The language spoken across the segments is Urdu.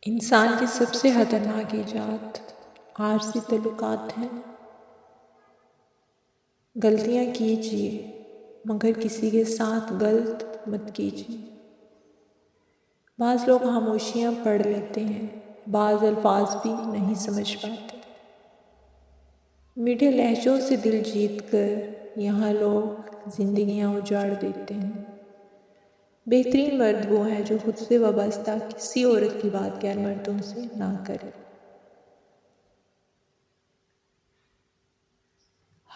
انسان کی سب سے خطرناک ایجاد عارضی تعلقات ہیں۔ غلطیاں کیجیے مگر کسی کے ساتھ غلط مت کیجیے۔ بعض لوگ خاموشیاں پڑھ لیتے ہیں، بعض الفاظ بھی نہیں سمجھ پاتے۔ میٹھے لہجوں سے دل جیت کر یہاں لوگ زندگیاں اجاڑ دیتے ہیں۔ بہترین مرد وہ ہے جو خود سے وابستہ کسی عورت کی بات غیر مردوں سے نہ کرے۔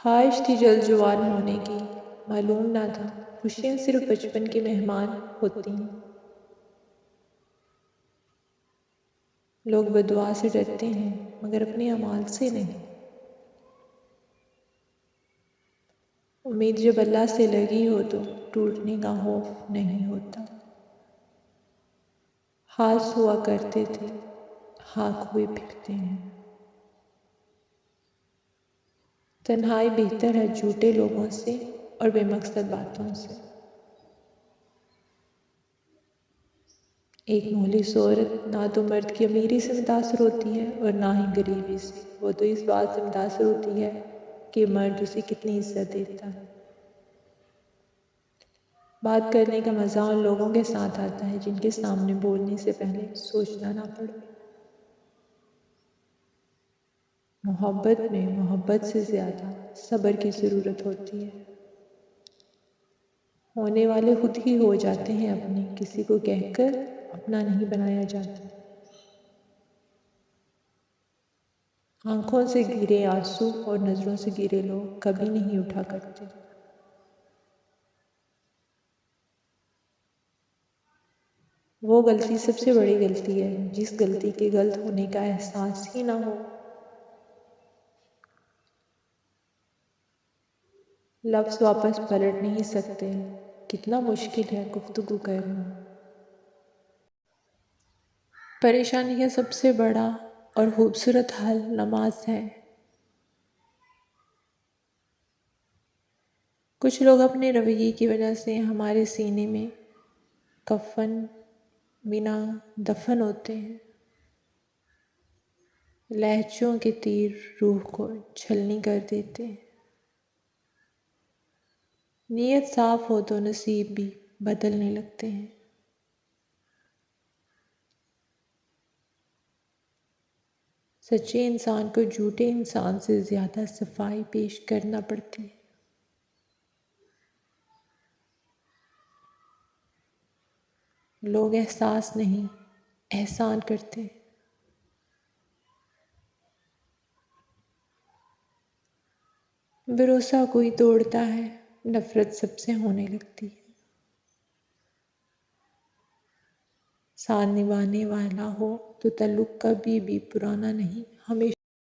خواہش تھی جلد جوان ہونے کی، معلوم نہ تھا خوشیاں صرف بچپن کی مہمان ہوتی ہیں۔ لوگ بددعا سے ڈرتے ہیں مگر اپنے اعمال سے نہیں۔ امید جب اللہ سے لگی ہو تو ٹوٹنے کا خوف نہیں ہوتا۔ خاص ہوا کرتے تھے، خاک ہوئے پھرتے ہیں۔ تنہائی بہتر ہے جھوٹے لوگوں سے اور بے مقصد باتوں سے۔ ایک مخلص عورت نہ تو مرد کی امیری سے متاثر ہوتی ہے اور نہ ہی غریبی سے، وہ تو اس بات سے متاثر ہوتی ہے کہ مرد اسے کتنی عزت دیتا ہے۔ بات کرنے کا مزہ ان لوگوں کے ساتھ آتا ہے جن کے سامنے بولنے سے پہلے سوچنا نہ پڑے۔ محبت میں محبت سے زیادہ صبر کی ضرورت ہوتی ہے۔ ہونے والے خود ہی ہو جاتے ہیں اپنے، کسی کو کہہ کر اپنا نہیں بنایا جاتا۔ آنکھوں سے گرے آنسو اور نظروں سے گرے لوگ کبھی نہیں اٹھا کرتے۔ وہ غلطی سب سے بڑی غلطی ہے جس غلطی کے غلط ہونے کا احساس ہی نہ ہو۔ لفظ واپس پلٹ نہیں سکتے، کتنا مشکل ہے گفتگو کرنا۔ پریشانی کا سب سے بڑا اور خوبصورت حل نماز ہے۔ کچھ لوگ اپنے رویے کی وجہ سے ہمارے سینے میں کفن بنا دفن ہوتے ہیں۔ لہجوں کے تیر روح کو چھلنی کر دیتے ہیں۔ نیت صاف ہو تو نصیب بھی بدلنے لگتے ہیں۔ سچے انسان کو جھوٹے انسان سے زیادہ صفائی پیش کرنا پڑتی ہے۔ لوگ احساس نہیں، احسان کرتے ہیں۔ بھروسہ کوئی توڑتا ہے، نفرت سب سے ہونے لگتی ہے۔ ساتھ نبھانے والا ہو تو تعلق کبھی بھی پرانا نہیں، ہمیشہ